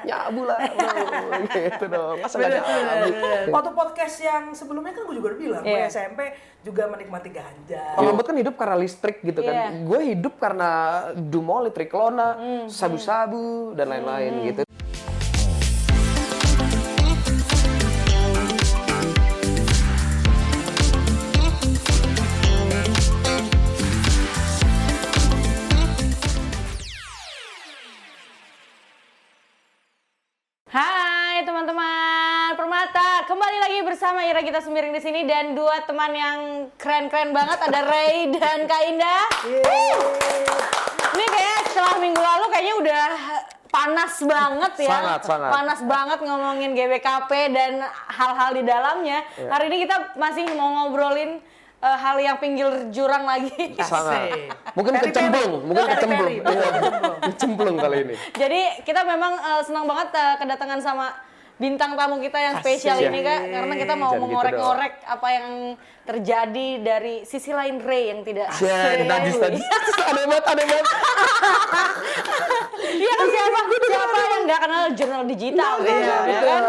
Nyabu lah, bro. Gitu dong. Masa nggak nyabu? Waktu podcast yang sebelumnya kan gue juga udah bilang, gue SMP juga menikmati ganja. Kalau Ngebut kan hidup karena listrik gitu kan. Gue hidup karena Dumol, Triklona, sabu-sabu, dan lain-lain gitu. Hai teman-teman Permata, kembali lagi bersama Ira Gita Sembiring di sini dan dua teman yang keren-keren banget, ada Ray dan Kak Indah. Ini kayak setelah minggu lalu kayaknya udah panas banget ya. Sangat. Panas banget ngomongin GBKP dan hal-hal di dalamnya. Hari ini kita masih mau ngobrolin hal yang pinggir jurang lagi. Sangat. Mungkin kecemplung. Kecemplung kali ini. Jadi kita memang senang banget kedatangan sama bintang tamu kita yang spesial ini Kak, karena kita mau Jangan gitu mengorek-ngorek apa yang terjadi dari sisi lain Ray yang tidak Tadi. Aneh banget. Iya kan, siapa yang nggak kenal jurnal digital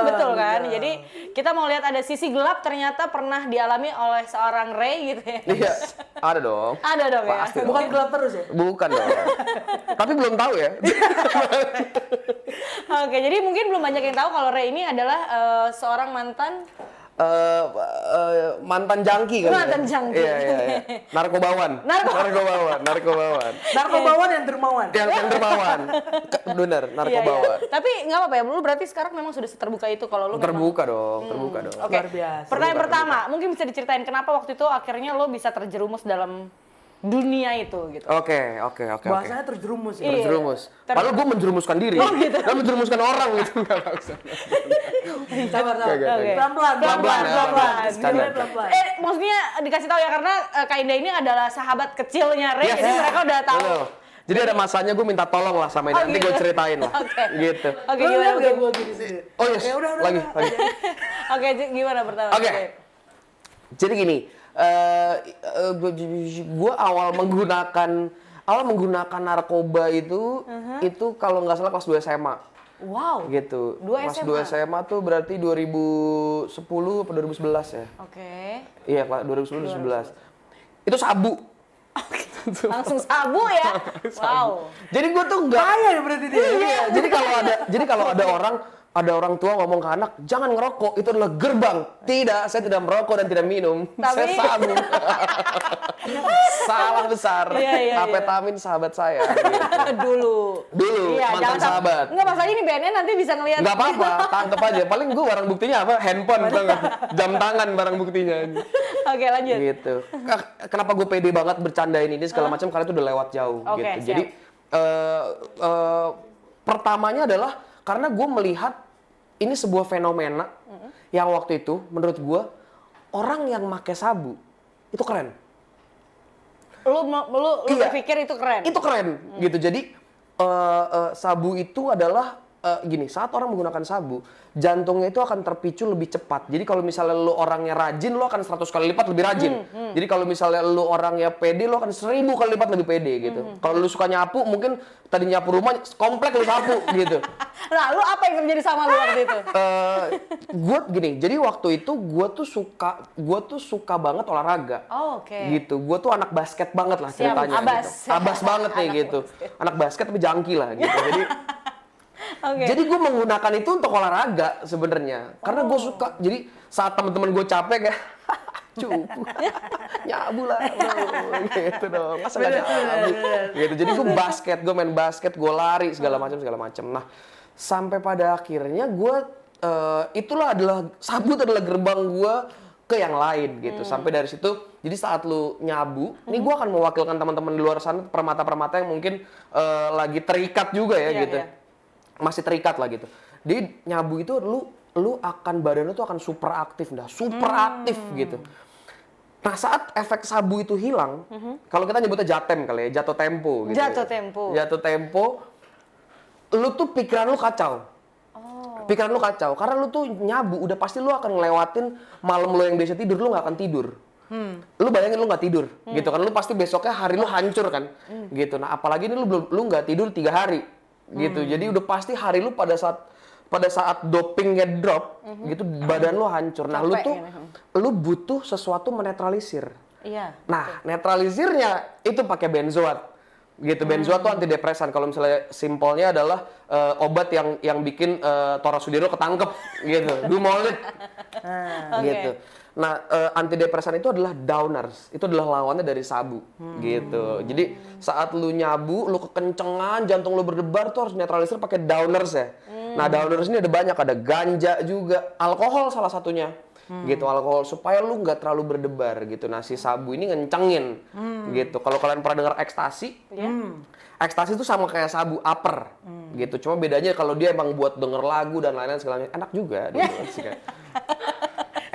betul kan. Jadi kita mau lihat ada sisi gelap ternyata pernah dialami oleh seorang Ray gitu ya. Iya, ada dong. Ada dong ya. Pasti Bukan dong. gelap terus ya? Bukan dong. Tapi belum tahu ya. Oke, jadi mungkin belum banyak yang tahu kalau Ray ini adalah seorang mantan Mantan jangki kan? Mantan jangki. Iya. Narkobawan. Narkobawan yang dermawan. Yang dermawan. Bener, narkobawan. Iya. Tapi nggak apa-apa ya, lu berarti sekarang memang sudah terbuka itu kalau lu Terbuka dong. Oke. Luar biasa. Pertanyaan pertama, mungkin bisa diceritain kenapa waktu itu akhirnya lo bisa terjerumus dalam dunia itu gitu. Oke. Bahasanya terjerumus ya. Iya. Terjerumus. Padahal gue menjerumuskan diri. Dan menjerumuskan orang gitu. Nggak maksud. Sabar. Oke. Pelan-pelan. Standar. Pelan-pelan. Maksudnya dikasih tahu ya karena Kak Indah ini adalah sahabat kecilnya Ray, jadi mereka udah tahu. Betul. Jadi ada masanya gue minta tolong lah sama ini, nanti gue ceritain lah. Oke. Gitu. Oke, Lu gimana? lihat nggak gue gini sih? Oh yes, Ya udah. lagi. Oke, gimana pertama? Oke. Jadi gini, gue awal menggunakan narkoba itu kalau nggak salah kelas 2 SMA. Wow. Gitu. 2 Kelas SMA? 2 SMA tuh berarti 2010 atau 2011 ya? Oke. Iya, 2010 2011. Itu sabu. Langsung sabu ya? Wow. Jadi gue tuh nggak Kaya ya berarti dia. Iya, jadi kalau ada orang tua ngomong ke anak, jangan ngerokok, itu adalah gerbang. Tidak, saya tidak merokok dan tidak minum. Saya sabu. Salah besar. Iya. Amfetamin sahabat saya. Gitu. Dulu, Iya, mantan sahabat. Enggak, masalahnya ini BNN nanti bisa ngelihat. Nggak apa-apa, tangkep aja. Paling gue barang buktinya apa? Handphone, tau nggak? Jam tangan barang buktinya. Oke, lanjut. Gitu. Kenapa gue pede banget bercandain ini segala macam? Karena itu udah lewat jauh. Oke, Gitu. siap. Jadi pertamanya adalah karena gue melihat ini sebuah fenomena yang waktu itu menurut gue orang yang make sabu itu keren. Lu Iya. berpikir itu keren? Itu keren gitu. Jadi sabu itu adalah gini, saat orang menggunakan sabu, jantungnya itu akan terpicu lebih cepat. Jadi kalau misalnya lu orangnya rajin, lu akan 100 kali lipat lebih rajin. Jadi kalau misalnya lu orangnya pede, lu akan 1000 kali lipat lebih pede gitu. Kalau lu suka nyapu, mungkin tadi nyapu rumah, komplek lu sapu gitu. Nah, lu apa yang terjadi sama lu waktu itu? Gue gini, jadi waktu itu gue tuh suka banget olahraga. Oh, oke. Gitu, gue tuh anak basket banget lah Siap, ceritanya. abas. Gitu. Abas banget nih gitu. Anak basket tapi jangki lah gitu. Oke. Jadi gue menggunakan itu untuk olahraga sebenarnya, karena gue suka. Jadi saat teman-teman gue capek kayak cukup nyabu lah, bro. Gitu dong. Masa nggak nyabu? Gitu. Jadi gue main basket, gue lari segala macam. Nah, sampai pada akhirnya gue sabu adalah gerbang gue ke yang lain gitu. Sampai dari situ, jadi saat lu nyabu, ini gue akan mewakilkan teman-teman di luar sana, permata-permata yang mungkin lagi terikat juga ya gitu. Iya. Masih terikat lah gitu. Di nyabu itu lu akan badan lu tuh akan super aktif gitu. Nah, saat efek sabu itu hilang, kalau kita nyebutnya jatem kali ya, jatuh tempo gitu. Jatuh tempo, lu tuh pikiran lu kacau. Pikiran lu kacau karena lu tuh nyabu, udah pasti lu akan ngelewatin malam lu yang biasa tidur, lu nggak akan tidur. Lu bayangin lu nggak tidur, gitu kan? Lu pasti besoknya hari lu hancur kan, gitu. Nah, apalagi ini lu nggak tidur 3 hari. Gitu. Jadi udah pasti hari lu pada saat pada saat dopingnya drop, gitu badan lo hancur. Nah, lu Capek tuh, gitu. lu butuh sesuatu menetralisir. Iya. Nah, netralisirnya itu pakai benzoat. Gitu, benzoat tuh antidepresan. Kalau misalnya simpelnya adalah obat yang bikin Tora Sudiro ketangkep, gitu. Dumolit. Gitu. Nah, antidepresan itu adalah downers. Itu adalah lawannya dari sabu, gitu. Jadi saat lu nyabu, lu kekencengan, jantung lu berdebar tuh harus netralisir pakai downers ya. Nah, downers ini ada banyak, ada ganja juga, alkohol salah satunya. Gitu, alkohol supaya lu nggak terlalu berdebar gitu. Nah, si sabu ini ngencengin gitu. Kalau kalian pernah dengar ekstasi, ekstasi itu sama kayak sabu upper gitu. Cuma bedanya kalau dia emang buat denger lagu dan lain-lain segalanya enak juga.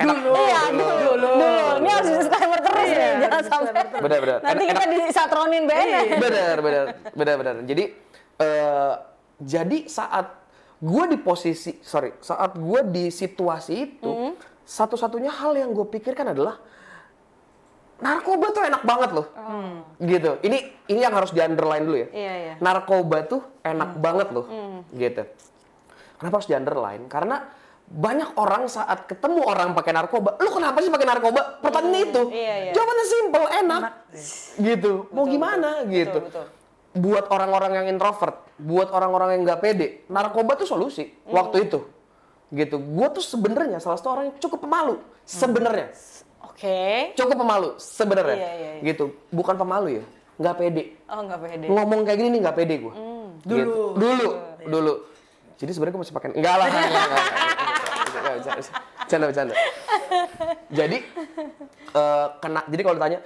Dulu. Ini harus disclaimer terus nih, jangan sampai. Benar. Nanti kita disatronin BNN. Benar. Jadi saat gue saat gue di situasi itu, satu-satunya hal yang gue pikirkan adalah narkoba tuh enak banget loh, gitu. Ini yang harus di underline dulu ya. Iya. Narkoba tuh enak banget loh, gitu. Kenapa harus di underline? Karena banyak orang saat ketemu orang pakai narkoba, lu kenapa sih pakai narkoba? Pertanyaannya itu. Iya. Jawabannya simple, enak. Gitu. Mau gimana gitu. Betul. Buat orang-orang yang introvert, buat orang-orang yang nggak pede, narkoba tuh solusi waktu itu. Gitu. Gua tuh sebenarnya salah satu orang yang cukup pemalu sebenarnya. Oke. Cukup pemalu sebenarnya. Iya. Gitu. Bukan pemalu ya, nggak pede. Oh, nggak pede. Ngomong kayak gini nih nggak pede gua. Dulu. Jadi sebenarnya gue masih pakai enggak lah. Bercanda. Jadi jadi kalau ditanya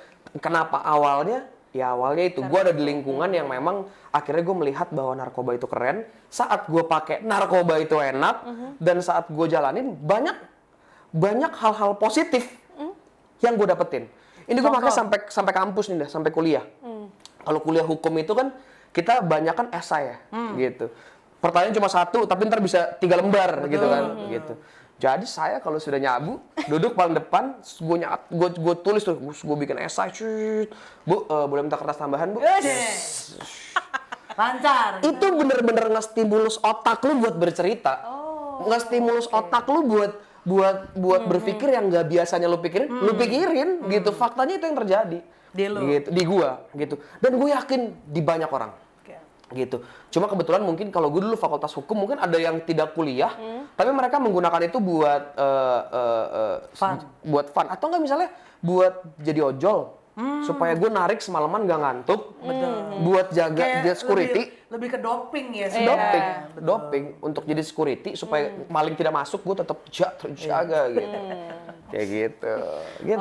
kenapa awalnya? Ya awalnya itu gue ada di lingkungan yang memang akhirnya gue melihat bahwa narkoba itu keren. Saat gue pakai narkoba itu enak dan saat gue jalanin banyak hal-hal positif yang gue dapetin. Ini gue pakai sampai kampus nih, sampai kuliah. Kalau kuliah hukum itu kan kita banyak kan esai ya, gitu. Pertanyaan cuma satu, tapi ntar bisa 3 lembar gitu kan, gitu. Jadi saya kalau sudah nyabu, duduk paling depan, gue tulis tuh, gue bikin esai, Bu, boleh minta kertas tambahan, Bu? Lancar. Itu bener-bener ngestimulus otak lu buat bercerita, ngestimulus otak lu buat berpikir yang nggak biasanya lu pikirin, gitu. Faktanya itu yang terjadi, gitu, di gua, gitu. Dan gue yakin di banyak orang. Gitu. Cuma kebetulan mungkin kalau gue dulu fakultas hukum mungkin ada yang tidak kuliah, tapi mereka menggunakan itu buat fun atau enggak misalnya buat jadi ojol supaya gue narik semalaman gak ngantuk, buat jaga security. Lebih ke doping ya Iya. sebenarnya. Doping untuk jadi security supaya maling tidak masuk, gue tetap terjaga gitu. Kayak gitu.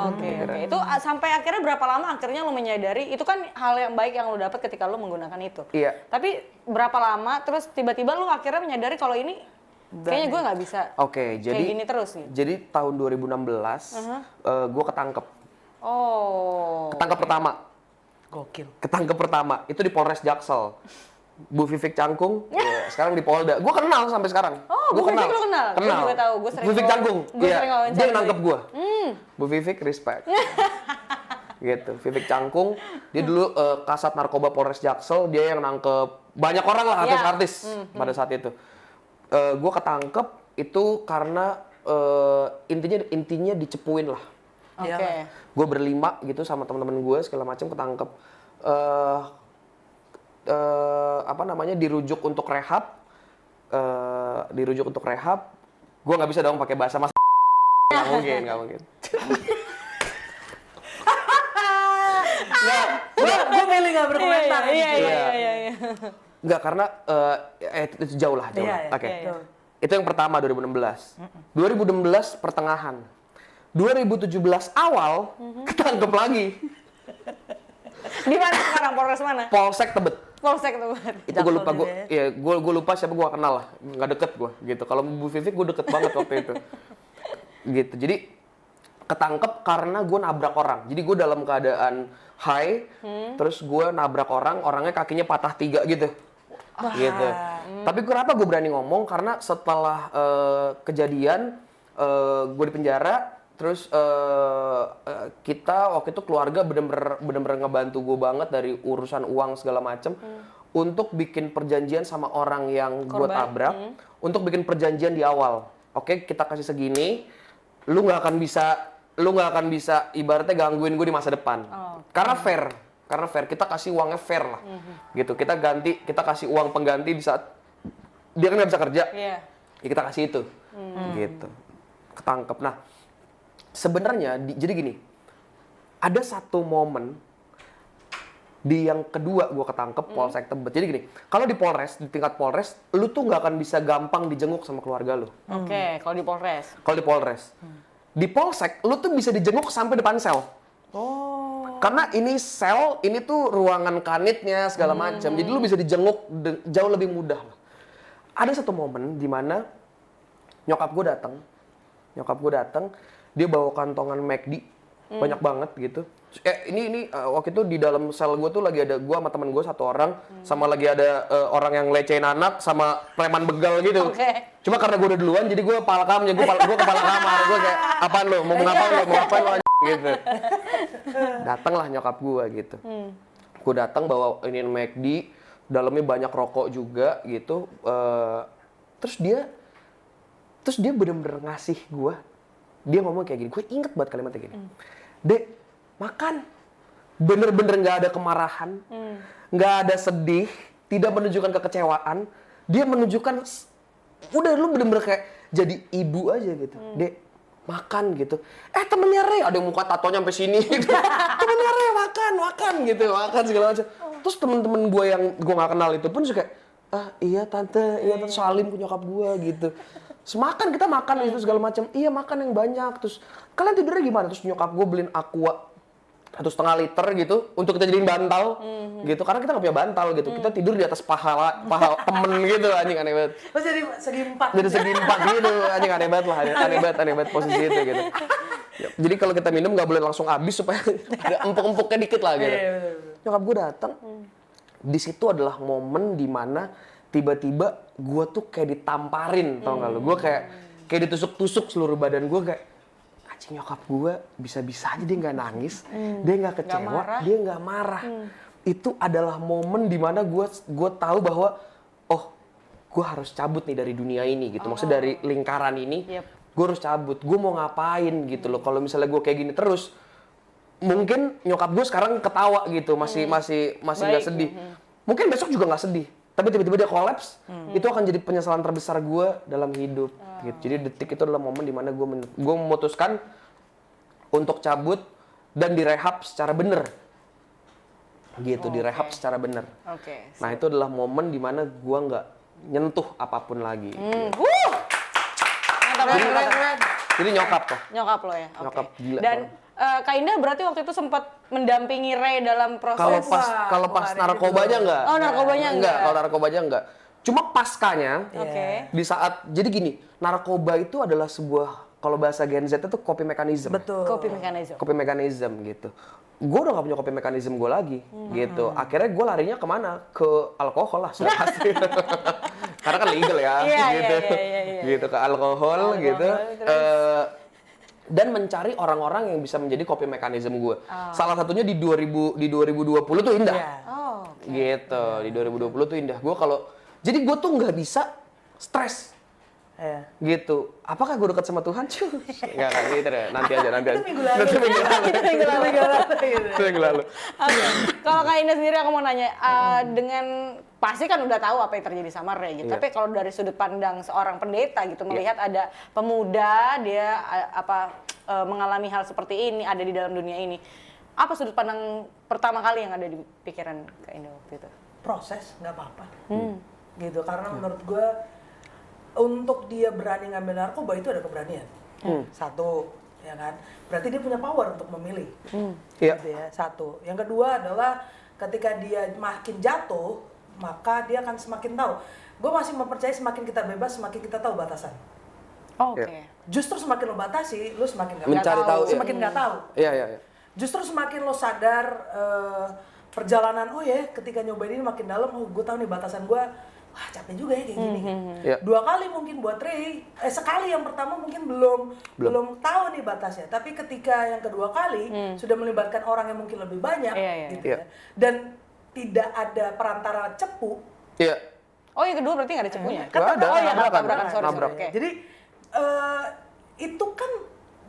Oke. Itu sampai akhirnya berapa lama akhirnya lo menyadari itu kan hal yang baik yang lo dapat ketika lo menggunakan itu. Iya. Tapi berapa lama terus tiba-tiba lo akhirnya menyadari kalau ini kayaknya gue nggak bisa Oke, jadi kayak gini terus nih. Jadi tahun 2016 gue ketangkep. Ketangkep pertama itu di Polres Jaksel. Bu Vivik Cangkung, sekarang di Polda. Gue kenal sampai sekarang. Oh, Bu Vivik lo kenal? Gue juga tahu. Gue sering Vivik Cangkung, sering wawancara dia yang nangkep gue. Bu Vivik respect. Gitu, Vivik Cangkung, dia dulu Kasat Narkoba Polres Jaksel, dia yang nangkep banyak orang lah, artis-artis pada saat itu. Gue ketangkep itu karena intinya dicepuin lah. Oke. Gue berlima gitu sama teman-teman gue segala macam ketangkep. Dirujuk untuk rehab. Gue nggak bisa dong pakai bahasa mas. Nggak mungkin. Gue milih nggak berkomentar. Iya. Nggak, karena itu jauh lah. Oke. Itu yang pertama 2016. 2016 pertengahan. 2017 awal ketangkep lagi. Di mana sekarang? Polres mana? Polsek Tebet. Polsek Tebet. Itu gue lupa siapa, gue kenal lah, nggak deket gue gitu. Kalau Bu Vivik gue deket banget waktu itu. Gitu. Jadi ketangkep karena gue nabrak orang. Jadi gue dalam keadaan high, terus gue nabrak orangnya kakinya patah 3 gitu. Gitu. Tapi kenapa gue berani ngomong? Karena setelah kejadian gue di penjara, terus kita waktu itu keluarga bener-bener ngebantu gue banget dari urusan uang segala macem untuk bikin perjanjian sama orang yang gue tabrak untuk bikin perjanjian di awal. Oke, kita kasih segini, lu nggak akan bisa ibaratnya gangguin gue di masa depan. Karena fair, kita kasih uangnya fair lah. Gitu, kita kasih uang pengganti di saat dia kan nggak bisa kerja. Ya kita kasih itu. Gitu. Ketangkep. Nah, sebenarnya jadi gini. Ada satu momen di yang kedua gue ketangkep Polsek Tebet. Jadi gini, kalau di tingkat Polres, lu tuh nggak akan bisa gampang dijenguk sama keluarga lu. Oke, kalau di Polres. Kalau di Polres. Di Polsek, lu tuh bisa dijenguk sampai depan sel. Karena ini sel, ini tuh ruangan kanitnya segala macam. Jadi lu bisa dijenguk jauh lebih mudah. Ada satu momen di mana nyokap gue datang, dia bawa kantongan McD banyak banget gitu. Ini waktu itu di dalam sel gue tuh lagi ada gue sama temen gue satu orang, sama lagi ada orang yang lecehin anak sama preman begal gitu. Cuma karena gue udah duluan, jadi gue kepala kamar, gue kepala kamar, gue kayak apaan lo, mau ngapain lo gitu. Datanglah nyokap gue gitu. Gue datang bawa ini McD, dalamnya banyak rokok juga gitu. Terus dia bener-bener ngasih gue. Dia ngomong kayak gini, gue inget banget kalimatnya gini. Dek, makan. Bener-bener nggak ada kemarahan, nggak ada sedih, tidak menunjukkan kekecewaan. Dia menunjukkan, udah lu bener-bener kayak jadi ibu aja gitu. Dek, makan gitu. Temennya Rey, ada yang muka tatonya sampai sini gitu. Temennya Rey, makan makan segala macam. Terus temen-temen gue yang gue nggak kenal itu pun suka, iya tante Salim punya nyokap gue gitu. Semakan kita makan itu segala macam. Iya makan yang banyak. Terus kalian tidurnya gimana? Terus nyokap gue beliin Aqua 1,5 liter gitu untuk kita jadiin bantal gitu. Karena kita nggak punya bantal gitu. Kita tidur di atas paha temen gitu, anjing aneh banget. Terus jadi segi empat. Jadi segi empat gitu, anjing aneh banget lah, aneh banget posisi itu gitu. Jadi kalau kita minum nggak boleh langsung habis supaya ada empuk-empuknya dikit lah gitu. Nyokap gue datang. Di situ adalah momen dimana tiba-tiba gue tuh kayak ditamparin, tau gak lu? Gue kayak ditusuk-tusuk seluruh badan gue kayak, anjing nyokap gue bisa-bisa aja dia nggak nangis, dia nggak kecewa, dia nggak marah. Itu adalah momen dimana gue tahu bahwa, oh, gue harus cabut nih dari dunia ini gitu. Maksudnya dari lingkaran ini, gue harus cabut. Gue mau ngapain gitu loh. Kalau misalnya gue kayak gini terus, mungkin nyokap gue sekarang ketawa gitu, masih nggak sedih. Mungkin besok juga nggak sedih. Tapi tiba-tiba dia kolaps, itu akan jadi penyesalan terbesar gue dalam hidup. Gitu. Jadi detik itu adalah momen dimana gue memutuskan untuk cabut dan direhab secara bener. Gitu, direhab secara bener. Nah itu adalah momen dimana gue nggak nyentuh apapun lagi. Gitu. Jadi nyokap toh. Nyokap lo ya? Nyokap gila. Dan Kak Indah berarti waktu itu sempat mendampingi Rey dalam proses. Kalau pas narkobanya enggak. Oh, narkobanya enggak. Kalau narkobanya enggak. Cuma paskanya di saat jadi gini, narkoba itu adalah sebuah, kalau bahasa Gen Z itu coping mechanism. Betul. Coping mechanism Gitu. Gue udah gak punya coping mechanism gue lagi gitu. Akhirnya gue larinya kemana? Ke alkohol lah sudah pasti. Karena kan legal ya gitu. Gitu ke alkohol gitu. Dan mencari orang-orang yang bisa menjadi coping mechanism gue. Salah satunya di 2020 tuh Indah. Gitu. Di 2020 tuh Indah. Jadi gue tuh nggak bisa stres. Gitu. Apakah gue dekat sama Tuhan? Enggak gitu deh. Nanti aja. Itu minggu lalu. Oke. Kalau Kak Indah sendiri aku mau nanya, dengan pasti kan udah tahu apa yang terjadi sama Rey gitu. Tapi kalau dari sudut pandang seorang pendeta gitu, melihat ada pemuda dia mengalami hal seperti ini, ada di dalam dunia ini. Apa sudut pandang pertama kali yang ada di pikiran Kak Indah waktu itu? Proses, nggak apa-apa. Gitu, karena menurut gue untuk dia berani ngambil narkoba itu ada keberanian. Satu, ya kan? Berarti dia punya power untuk memilih. Gitu ya, satu. Yang kedua adalah ketika dia makin jatuh, maka dia akan semakin tahu. Gue masih mempercayai semakin kita bebas, semakin kita tahu batasan. Justru semakin lo batasi, lo semakin nggak tahu. Semakin nggak tahu. Iya. Justru semakin lo sadar perjalanan, ketika nyobain ini makin dalam, gue tahu nih batasan gue. Wah, capek juga ya kayak gini. 2 kali mungkin buat Rey, sekali yang pertama mungkin belum tahu nih batasnya. Tapi ketika yang kedua kali sudah melibatkan orang yang mungkin lebih banyak, gitu ya. Dan tidak ada perantara cepu. Oh, yang kedua berarti nggak ada cepunya? Nggak ada, Oh iya, tabrakan. tabrakan, sorry. Nabrak. Oke. Jadi itu kan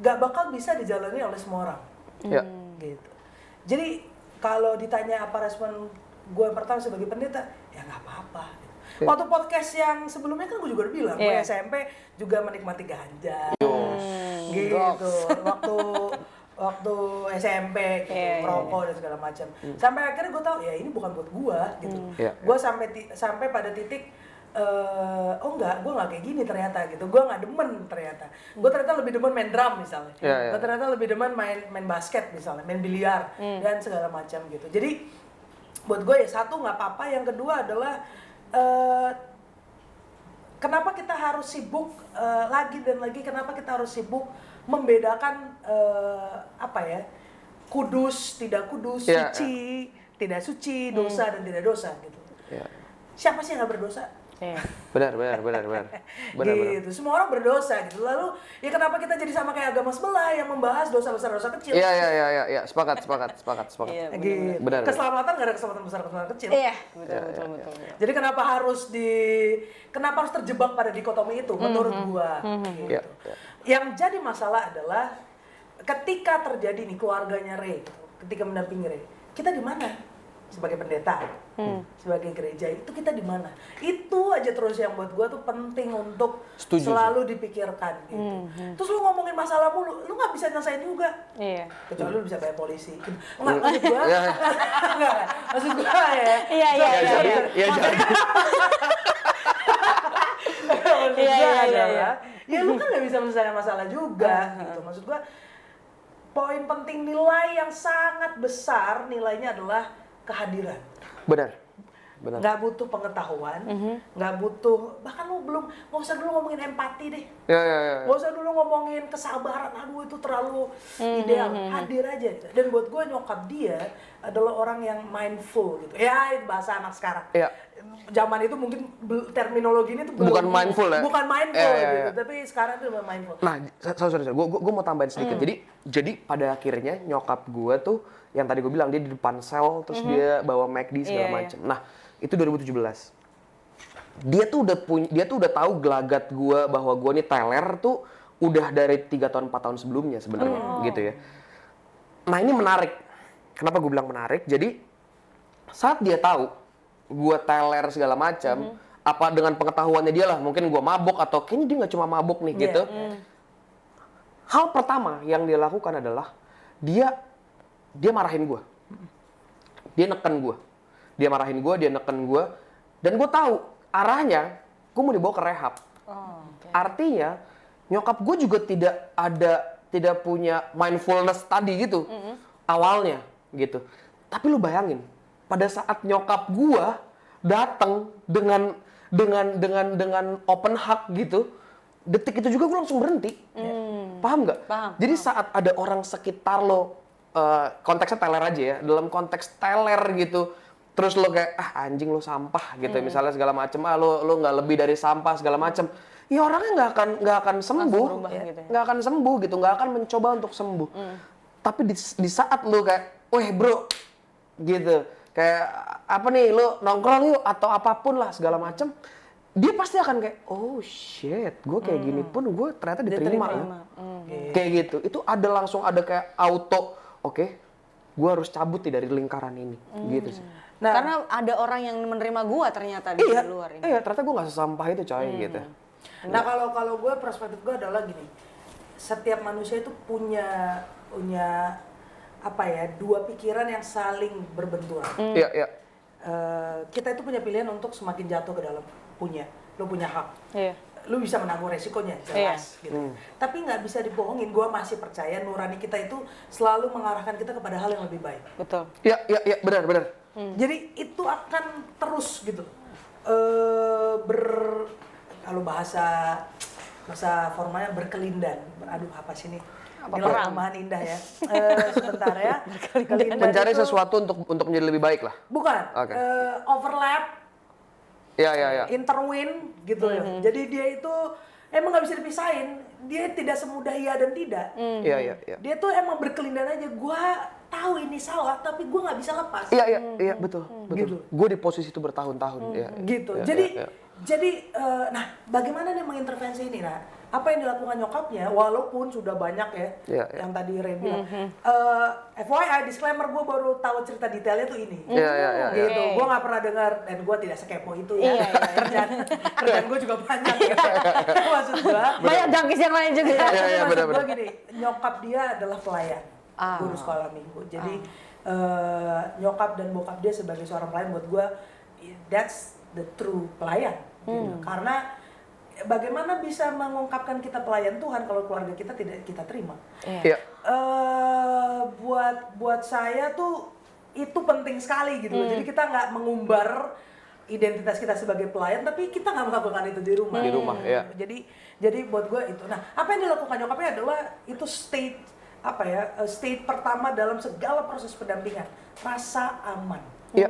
nggak bakal bisa dijalani oleh semua orang. Ya. Gitu. Jadi kalau ditanya apa respon gue pertama sebagai pendeta, ya nggak apa-apa. Waktu podcast yang sebelumnya kan gue juga udah bilang, gue Iya. SMP juga menikmati ganja. Gitu. Waktu SMP gitu, Iya, iya, rokok dan segala macam. Sampai akhirnya gue tahu ya ini bukan buat gue gitu. Iya. Gue sampai pada titik oh enggak, gue nggak kayak gini ternyata gitu. Gue nggak demen ternyata. Gue ternyata lebih demen main drum misalnya. Iya, iya. Gue ternyata lebih demen main basket misalnya, main biliar dan segala macam gitu. Jadi buat gue ya satu nggak apa-apa. Yang kedua adalah kenapa kita harus sibuk lagi dan lagi? Kenapa kita harus sibuk membedakan apa ya? Kudus, tidak kudus, Iya, suci, tidak suci, dosa dan tidak dosa gitu. Ya. Siapa sih yang nggak berdosa? Iya. Benar. Gitu. Semua orang berdosa gitu. Lalu ya kenapa kita jadi sama kayak agama sebelah yang membahas dosa besar, dosa kecil? Iya. Sepakat. Iya, Gitu. Benar. Keselamatan nggak ada keselamatan besar, keselamatan kecil. Iya, betul. Jadi kenapa harus terjebak pada dikotomi itu menurut gua gitu. Iya. Yang jadi masalah adalah ketika terjadi nih keluarganya Ray, ketika mendampingi Ray, kita di mana? Sebagai pendeta, sebagai gereja itu kita di mana? Itu aja terus yang buat gua tuh penting untuk Setuju, selalu dipikirkan gitu. Terus lu ngomongin masalah mulu, lu nggak bisa nyelesain juga. Iya. Kecuali lu bisa bayar polisi. Enggak, maksud gua. Iya. Enggak, maksud gua ya. Iya. Iya, jadi. Maksud Iya, gua iya. adalah, ya lu kan nggak bisa menyelesaikan masalah juga gitu. Maksud gua poin penting nilai yang sangat besar nilainya adalah kehadiran. Benar. Nggak butuh pengetahuan, nggak butuh, bahkan lu nggak usah dulu ngomongin empati deh. Iya. Nggak usah dulu ngomongin kesabaran, aduh itu terlalu ideal. Hadir aja. Dan buat gue nyokap dia adalah orang yang mindful gitu. Ya itu bahasa anak sekarang. Iya. Zaman itu mungkin terminologi ini tuh Bukan mindful ya? Bukan mindful Iya. gitu. Tapi sekarang tuh udah mindful. Nah, sorry. Gue mau tambahin sedikit. Jadi pada akhirnya nyokap gue tuh yang tadi gue bilang dia di depan sel terus dia bawa McD segala Iya. macam. Nah, itu 2017. Dia tuh udah tahu gelagat gue bahwa gue nih teler tuh udah dari 3 tahun 4 tahun sebelumnya sebenarnya gitu ya. Nah, ini menarik. Kenapa gue bilang menarik? Jadi saat dia tahu gue teler segala macam, apa dengan pengetahuannya dia lah, mungkin gue mabuk atau kayaknya dia nggak cuma mabuk nih gitu. Hal pertama yang dia lakukan adalah dia marahin gue, dia neken gue, dia marahin gue, dia neken gue, dan gue tahu arahnya gue mau dibawa ke rehab. Artinya nyokap gue juga tidak punya mindfulness tadi gitu awalnya gitu. Tapi lu bayangin pada saat nyokap gue datang dengan open heart gitu, detik itu juga gue langsung berhenti. Paham nggak? Paham. Jadi saat ada orang sekitar lo, konteksnya teler aja ya, dalam konteks teler gitu, terus lo kayak anjing lo sampah gitu, misalnya segala macem, lo nggak lebih dari sampah segala macem, ya orangnya nggak akan sembuh, berubah gitu ya. nggak akan sembuh gitu, nggak akan mencoba untuk sembuh. Tapi di saat lo kayak, weh bro, gitu, kayak apa nih lo nongkrong yuk atau apapun lah segala macem, dia pasti akan kayak, oh shit, gue kayak gini pun gue ternyata diterima. Kayak gitu. Itu langsung ada kayak auto, oke, gue harus cabut nih dari lingkaran ini. Gitu sih. Nah, Karena ada orang yang menerima gua ternyata di luar ini. Iya, ternyata gue gak sesampah itu coy, gitu. Nah kalau gue perspektif gue adalah gini, setiap manusia itu punya apa ya, dua pikiran yang saling berbenturan. Iya. Kita itu punya pilihan untuk semakin jatuh ke dalam, lo punya hak. Iya. Lu bisa menanggung resikonya, jelas gitu. Tapi nggak bisa dibohongin, gue masih percaya nurani kita itu selalu mengarahkan kita kepada hal yang lebih baik. Betul. Iya, benar. Jadi itu akan terus gitu. Kalau bahasa formalnya berkelindan. Aduh apa sih ini? Ini tambahan indah ya. Sebentar ya. Berkelindan Mencari itu- sesuatu untuk menjadi lebih baik lah. Bukan. Oke. Overlap, Iya. interwin gitu ya. Jadi dia itu emang nggak bisa dipisahin. Dia tidak semudah iya dan tidak. Iya. Dia tuh emang berkelindan aja. Gua tahu ini salah, tapi gue nggak bisa lepas. Iya, betul. Gitu. Gue di posisi itu bertahun-tahun. Iya. Gitu. Iya, Jadi, iya. nah bagaimana dia mengintervensi ini? Nah, apa yang dilakukan nyokapnya, walaupun sudah banyak ya, Iya. yang tadi Ray bilang. FYI, disclaimer gue baru tahu cerita detailnya tuh ini. Iya. Gitu. Oke. Gue nggak pernah dengar dan gue tidak sekepo itu ya. Iya. Kerjaan gue juga banyak ya. Maksud gue. Banyak jangkis yang lain juga. Iya, Maksud benar-benar. gue gini, nyokap dia adalah pelayan guru sekolah minggu. Jadi nyokap dan bokap dia sebagai seorang pelayan buat gue, that's the true pelayan. Gitu. Karena bagaimana bisa mengungkapkan kita pelayan Tuhan kalau keluarga kita tidak kita terima? Iya. Buat saya tuh itu penting sekali gitu. Jadi kita nggak mengumbar identitas kita sebagai pelayan, tapi kita nggak melakukan itu di rumah. Di rumah, ya. Jadi buat gue itu. Nah, apa yang dilakukan nyokapnya adalah itu state pertama dalam segala proses pendampingan, rasa aman. Iya.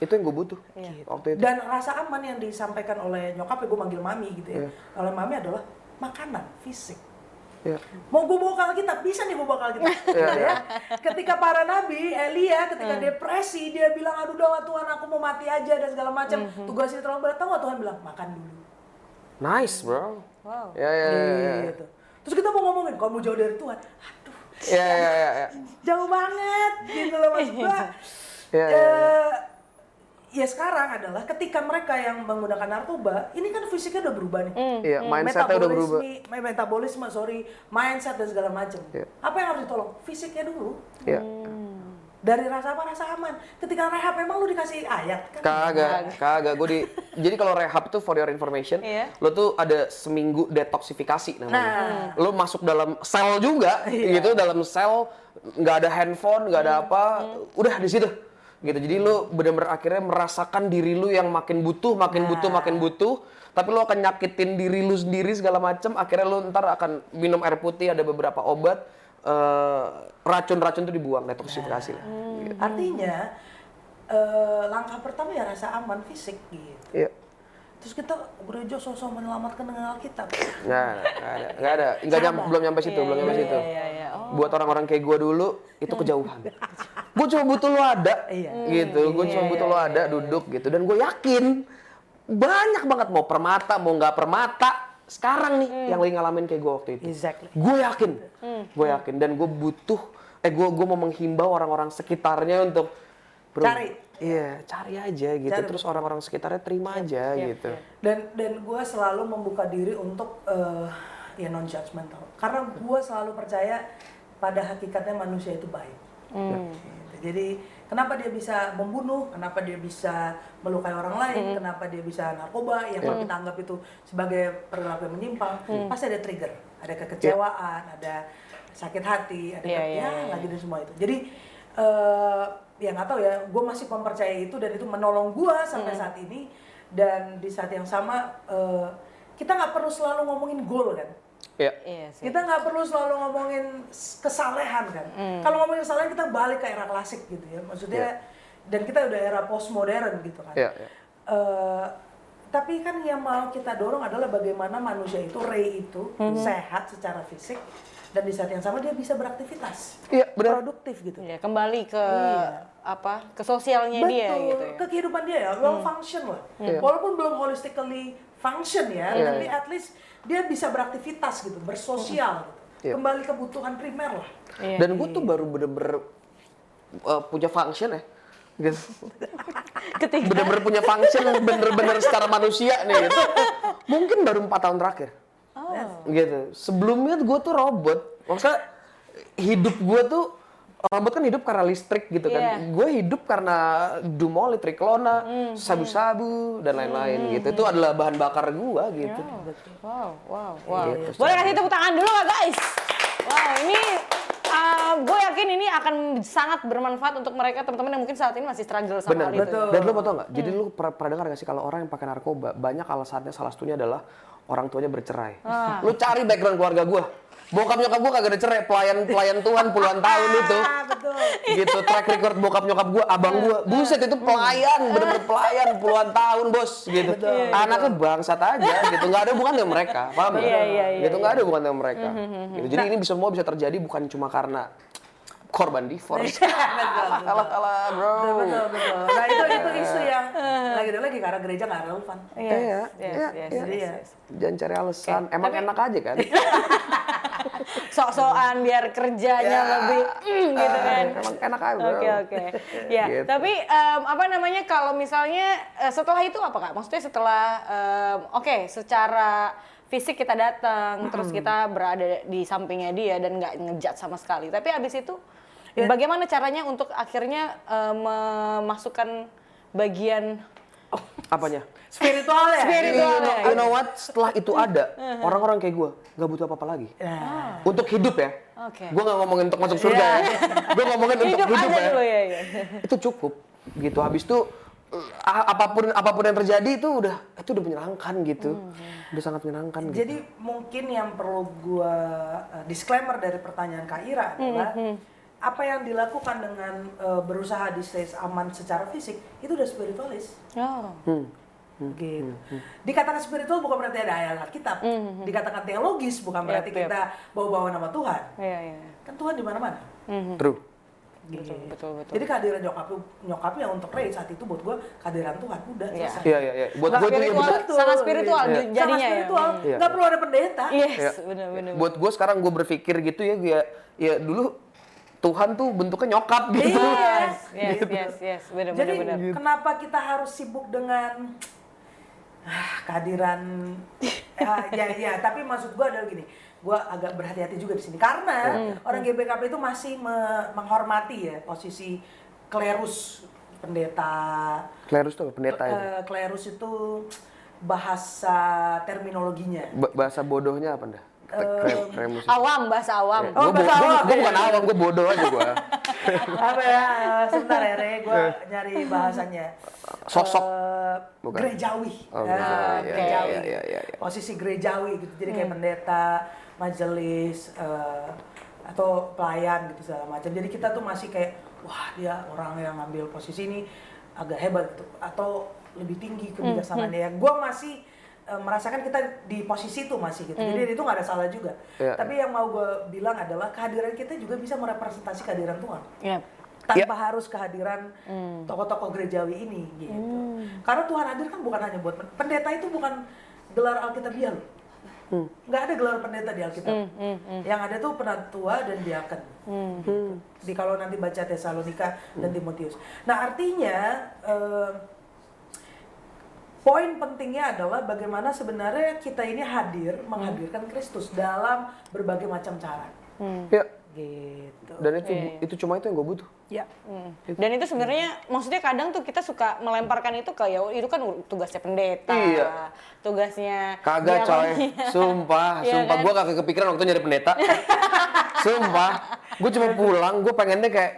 Itu yang gue butuh waktu itu. Dan rasa aman yang disampaikan oleh nyokap, gue manggil mami gitu ya. Oleh mami adalah makanan, fisik. Iya. Mau gue bawa ke Alkitab, bisa nih gue bawa ke Alkitab. Gitu ya. Ketika para nabi, Elia ketika depresi, dia bilang, aduh doa Tuhan aku mau mati aja dan segala macam. Tugasnya terlalu berat, tahu gak Tuhan bilang, makan dulu. Nice, bro. Wow. Ya. Gitu. Terus kita mau ngomongin, kamu jauh dari Tuhan. Aduh, Ya. jauh banget gitu loh maksud gue. Iya. Ya sekarang adalah ketika mereka yang menggunakan narkoba, ini kan fisiknya udah berubah nih. Iya, mindsetnya udah berubah. Metabolisme, mindset dan segala macam. Iya. Apa yang harus ditolong? Fisiknya dulu. Iya. Dari rasa apa? Rasa aman. Ketika rehab memang lu dikasih ayat kan? Kagak. Jadi kalau rehab tuh for your information, lo tuh ada seminggu detoksifikasi namanya. Lo masuk dalam sel juga, gitu, dalam sel nggak ada handphone, nggak ada apa, udah di situ. Gitu. Jadi lu benar-benar akhirnya merasakan diri lu yang makin butuh, tapi lu akan nyakitin diri lu sendiri segala macam. Akhirnya lu ntar akan minum air putih, ada beberapa obat, racun-racun itu dibuang, detoksifikasi lah. Gitu. Artinya langkah pertama ya rasa aman fisik gitu. Iya. Terus kita gereja sosok menyelamatkan dengan Alkitab. Nggak ada. Belum nyampe situ. Iya. Buat orang-orang kayak gue dulu, itu kejauhan. Gue cuma butuh lo ada, gitu. Gue cuma butuh lo ada, duduk gitu. Dan gue yakin, banyak banget mau permata, mau nggak permata, sekarang nih yang lagi ngalamin kayak gue waktu itu. Exactly. Gue yakin. Dan gue butuh, gue mau menghimbau orang-orang sekitarnya untuk Cari. Iya, cari aja gitu. Terus orang-orang sekitarnya terima aja gitu. Dan gue selalu membuka diri untuk ya non judgmental. Karena gue selalu percaya pada hakikatnya manusia itu baik. Gitu. Jadi kenapa dia bisa membunuh, kenapa dia bisa melukai orang lain, kenapa dia bisa narkoba, yang kalau kita anggap itu sebagai perilaku yang menyimpang, pasti ada trigger, ada kekecewaan, ada sakit hati, ada lagi dan semua itu. Jadi ya nggak tahu ya, gue masih mempercayai itu dan itu menolong gue sampai saat ini. Dan di saat yang sama kita nggak perlu selalu ngomongin goal kan. Iya sih. Kita nggak perlu selalu ngomongin kesalehan kan. Kalau ngomongin kesalehan kita balik ke era klasik gitu ya. Maksudnya dan kita udah era postmodern gitu kan. Tapi kan yang mau kita dorong adalah bagaimana manusia itu, Ray itu sehat secara fisik dan di saat yang sama dia bisa beraktivitas. Iya, benar. Produktif gitu. Iya, kembali ke ke sosialnya dia gitu ya. Ke kehidupan dia ya, well function lah. Walaupun belum holistically function ya, tapi at least dia bisa beraktivitas gitu, bersosial gitu. Kembali kebutuhan primer lah. Dan gue tuh baru bener-bener punya function ya. Gitu. Bener-bener punya function, bener-bener secara manusia nih gitu. Mungkin baru 4 tahun terakhir. Gitu. Sebelumnya gue tuh robot. Maksudnya hidup gue tuh, robot kan hidup karena listrik gitu kan. Gue hidup karena dumoli, triklona, sabu-sabu dan lain-lain gitu. Itu adalah bahan bakar gue gitu. Wow. Gitu, Boleh kasih tepuk tangan dulu nggak guys? Wow, ini gue yakin ini akan sangat bermanfaat untuk mereka teman-teman yang mungkin saat ini masih struggle sama hal itu. Dan lu mau tau nggak? Jadi lu pernah dengar nggak sih kalau orang yang pakai narkoba banyak alasannya, salah satunya adalah orang tuanya bercerai. Lu cari background keluarga gue. Bokap nyokap gue kagak ada cerai, pelayan Tuhan puluhan tahun itu. Betul. Gitu, track record bokap nyokap gue, abang gue, buset itu pelayan, bener-bener pelayan puluhan tahun bos, gitu. Anaknya bangsat aja, gitu, nggak ada hubungan dengan mereka, paham nggak? Gitu, nggak ada hubungan dengan mereka. Gitu. Jadi ini semua bisa terjadi bukan cuma karena korban divorce. Betul. Kalah bro. Betul. Nah itu isu yang lagi karena gereja nggak relevan. Iya. Jadi ya. Jangan cari alasan. Emang enak aja kan? Sok-sokan biar kerjanya lebih gitu kan. Emang enak aja bro. Oke. Ya, Gitu. tapi apa namanya kalau misalnya setelah itu apa Kak? Maksudnya setelah secara fisik kita datang, terus kita berada di sampingnya dia dan nggak ngejat sama sekali. Tapi abis itu bagaimana caranya untuk akhirnya memasukkan bagian Apanya? Spiritual ya. You know what? Setelah itu ada, orang-orang kayak gue nggak butuh apa-apa lagi. Untuk hidup ya. Oke. Gue nggak ngomongin untuk masuk surga ya. Gue ngomongin untuk hidup aja ya. dulu ya. Itu cukup gitu. Habis itu apapun yang terjadi itu udah menyenangkan gitu. Udah sangat menyenangkan gitu. Jadi mungkin yang perlu gua disclaimer dari pertanyaan Kak Ira adalah apa yang dilakukan dengan berusaha di stage aman secara fisik itu udah spiritualis. Oh. Gitu. Dikatakan spiritual bukan berarti ada ayat Alkitab. Dikatakan teologis bukan berarti kita bawa-bawa nama Tuhan. Iya. Kan Tuhan di mana-mana. True. Gitu. Betul. Jadi kehadiran nyokapnya untuk Ray saat itu buat gue kehadiran Tuhan udah Iya. selesai. Iya. Buat gue itu ya betul. Sangat spiritual Iya. jadinya Sangat spiritual. Iya. Nggak perlu ada pendeta. Yes, benar. Buat gue sekarang gue berpikir gitu ya dulu Tuhan tuh bentuknya nyokap gitu. Yes, benar. Jadi kenapa kita harus sibuk dengan kehadiran ya tapi maksud gue adalah gini, gue agak berhati-hati juga di sini karena orang GBKP itu masih menghormati ya posisi klerus pendeta. Klerus tuh pendeta ya. Klerus itu bahasa terminologinya. Bahasa bodohnya apa dah? Kremus. Bahasa awam. Gue bukan awam, gue bodoh aja gue. Apa ya? Sebentar ya, Re, gue nyari bahasanya. Sosok. Bukan. Gerejawi. Gerejawi. Iya. Posisi gerejawi gitu. Jadi kayak pendeta, majelis, atau pelayan gitu segala macam. Jadi kita tuh masih kayak, wah dia orang yang ngambil posisi ini agak hebat gitu. Atau lebih tinggi kebijaksanaannya. Gue masih merasakan kita di posisi itu masih gitu. Jadi itu nggak ada salah juga. Yeah. Tapi yang mau gue bilang adalah kehadiran kita juga bisa merepresentasi kehadiran Tuhan. Yep. Tanpa harus kehadiran tokoh-tokoh gerejawi ini gitu. Karena Tuhan hadir kan bukan hanya buat pendeta, itu bukan gelar Alkitabiah loh. Nggak ada gelar pendeta di Alkitab. Yang ada tuh penatua dan diaken. Di kalau nanti baca Tesalonika dan Timotius. Nah artinya poin pentingnya adalah bagaimana sebenarnya kita ini menghadirkan Kristus dalam berbagai macam cara. Ya. Gitu. Dan itu cuma itu yang gue butuh. Ya. Dan itu sebenarnya maksudnya kadang tuh kita suka melemparkan itu ke itu kan tugasnya pendeta. Iya. Tugasnya Kagak coy. Sumpah Iya kan? gue kagak kepikiran waktu nyari pendeta. Sumpah. Gue cuma pulang, gue pengennya kayak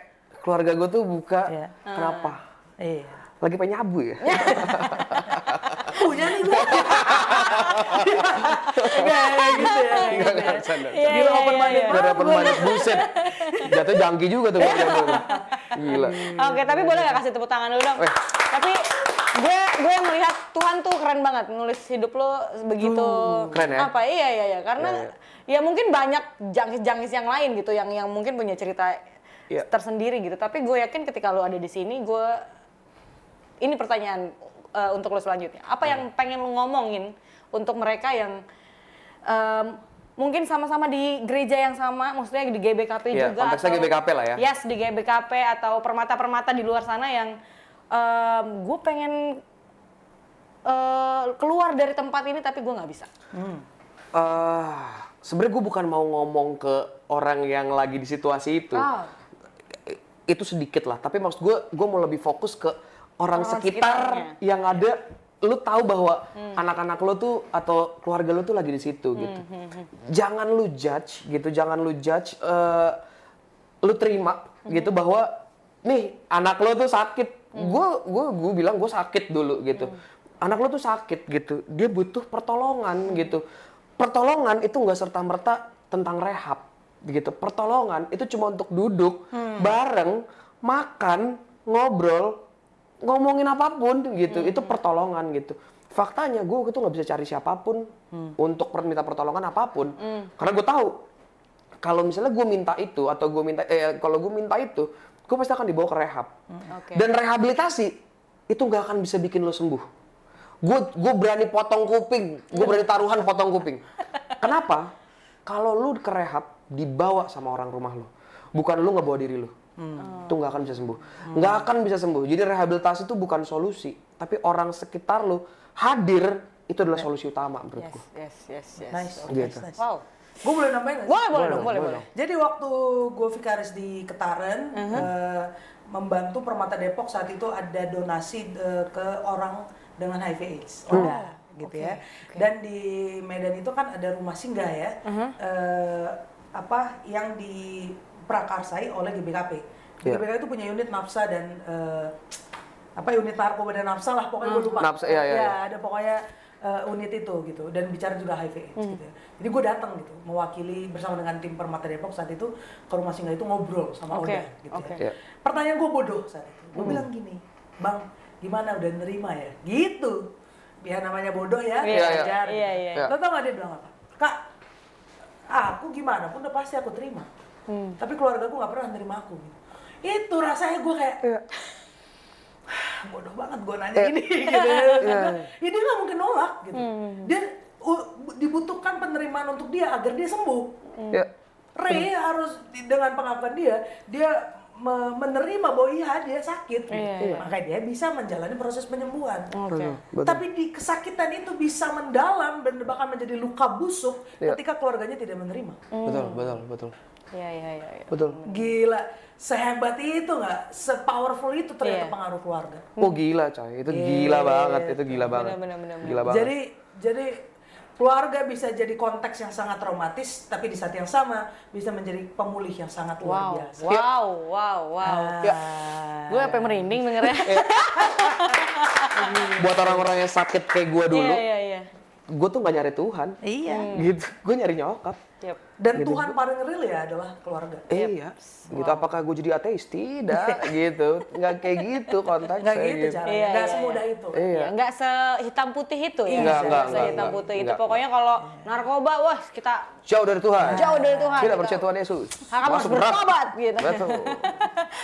keluarga gue tuh buka. Iya. Kenapa? Iya. Lagi pengen nyabu ya? Punya nih gue. Enggak gitu ya. Enggak bercanda. Gila open minded Biar open minded, buset. Jatuh jangki juga tuh. Gila. Oke, tapi boleh gak kasih tepuk tangan dulu dong? Tapi gue yang melihat Tuhan tuh keren banget nulis hidup lo begitu. Keren ya? Apa? Iya. Karena ya mungkin banyak jangkis-jangkis yang lain gitu yang mungkin punya cerita tersendiri gitu. Tapi gue yakin ketika lo ada di sini, ini pertanyaan untuk lo selanjutnya. Apa yang pengen lo ngomongin untuk mereka yang mungkin sama-sama di gereja yang sama, maksudnya di GBKP juga konteksnya atau GBKP lah ya. Yes, di GBKP atau permata-permata di luar sana yang gue pengen keluar dari tempat ini tapi gue nggak bisa. Sebenarnya gue bukan mau ngomong ke orang yang lagi di situasi itu. Itu sedikit lah, tapi maksud gue mau lebih fokus ke orang sekitar yang ada. Lu tahu bahwa anak-anak lu tuh atau keluarga lu tuh lagi di situ gitu. Jangan lu judge gitu, lu terima gitu bahwa nih anak lu tuh sakit. Gue bilang gue sakit dulu gitu. Anak lu tuh sakit gitu, dia butuh pertolongan gitu. Pertolongan itu nggak serta-merta tentang rehab gitu. Pertolongan itu cuma untuk duduk bareng, makan, ngobrol, ngomongin apapun gitu, itu pertolongan gitu. Faktanya gue tuh nggak bisa cari siapapun untuk minta pertolongan apapun, karena gue tahu kalau misalnya gue minta itu atau kalau gue minta itu, gue pasti akan dibawa ke rehab. Oke. Dan rehabilitasi itu nggak akan bisa bikin lo sembuh. Gue berani potong kuping, gue berani taruhan potong kuping. Kenapa? Kalau lu ke rehab dibawa sama orang rumah lo, bukan lu ngebawa diri lo. Itu nggak akan bisa sembuh. Nggak akan bisa sembuh. Jadi rehabilitasi itu bukan solusi, tapi orang sekitar lo hadir itu adalah solusi utama menurutku. Yes. Nice. Gitu. Nice. Wow. Gue boleh nambahin nggak sih? Boleh dong. Jadi waktu gue vikaris di Ketaren, membantu Permata Depok saat itu ada donasi ke orang dengan HIV/AIDS, gitu ya. Dan di Medan itu kan ada rumah singgah ya, yang diprakarsai oleh GBKP. GBKP itu punya unit nafsa dan unit narkoba dan nafsa lah, pokoknya gue lupa. Nafsa, iya. Ada pokoknya unit itu gitu, dan bicara juga HIV/AIDS gitu ya. Jadi gue datang gitu, mewakili bersama dengan tim Permata Depok saat itu ke rumah singgah itu ngobrol sama Oda gitu ya. Pertanyaan gue bodoh saat itu, gue bilang gini, Bang, gimana udah nerima ya? Gitu. Ya namanya bodoh ya, belajar. Iya. Lo tau gak dia bilang apa? Kak, aku gimana pun udah pasti aku terima. Tapi keluarga gue gak pernah nerima aku. Gitu. Itu rasanya gue kayak, bodoh banget gue nanya ini gitu. Ya dia nggak mungkin nolak gitu. Dia dibutuhkan penerimaan untuk dia agar dia sembuh. Ray harus dengan pengakuan dia menerima bahwa dia sakit. Makanya dia bisa menjalani proses penyembuhan. Tapi di kesakitan itu bisa mendalam dan bahkan menjadi luka busuk ketika keluarganya tidak menerima. Betul. Iya. Betul. Gila, sehebat itu nggak, sepowerful itu ternyata pengaruh keluarga. Oh gila coy, itu gila banget, Gila banget. Jadi keluarga bisa jadi konteks yang sangat traumatis, tapi di saat yang sama bisa menjadi pemulih yang sangat luar biasa. Wow. Gue sampai merinding dengernya. Buat orang-orang yang sakit kayak gue dulu, Iya. gue tuh nggak nyari Tuhan. Iya. Gitu, gue nyari nyokap. Dan Tuhan paling real ya adalah keluarga. Iya. Gitu, apakah gue jadi ateis? Tidak, gitu. Nggak kayak gitu konteksnya. Nggak gitu caranya, nggak semudah itu. Iya. Nggak sehitam putih itu ya. Nggak sehitam putih itu. nggak. Pokoknya kalau narkoba, wah kita Jauh dari Tuhan. jauh dari Tuhan. Tidak gitu. percaya Tuhan Yesus. Harus Masuk neraka. bertobat gitu. Betul.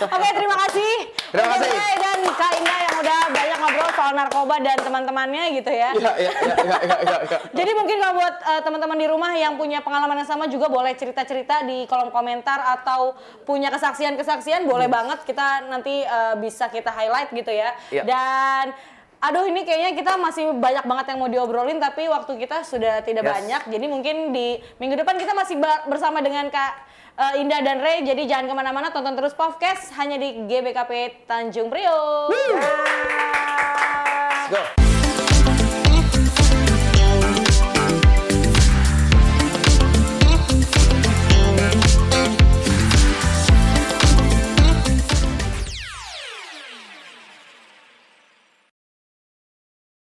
Oke, terima kasih. Terima kasih. untuk Ray dan Kak Indah yang udah banyak ngobrol soal narkoba dan teman-temannya gitu ya. Iya. Jadi mungkin kalau buat teman-teman di rumah yang punya pengalaman yang sama juga boleh cerita-cerita di kolom komentar atau punya kesaksian-kesaksian boleh banget, kita nanti bisa kita highlight gitu ya. Dan aduh, ini kayaknya kita masih banyak banget yang mau diobrolin tapi waktu kita sudah tidak banyak. Jadi mungkin di minggu depan kita masih bersama dengan Kak Indah dan Ray. Jadi jangan kemana-mana, tonton terus Puffcast hanya di GBKP Tanjung Priok. Let's go.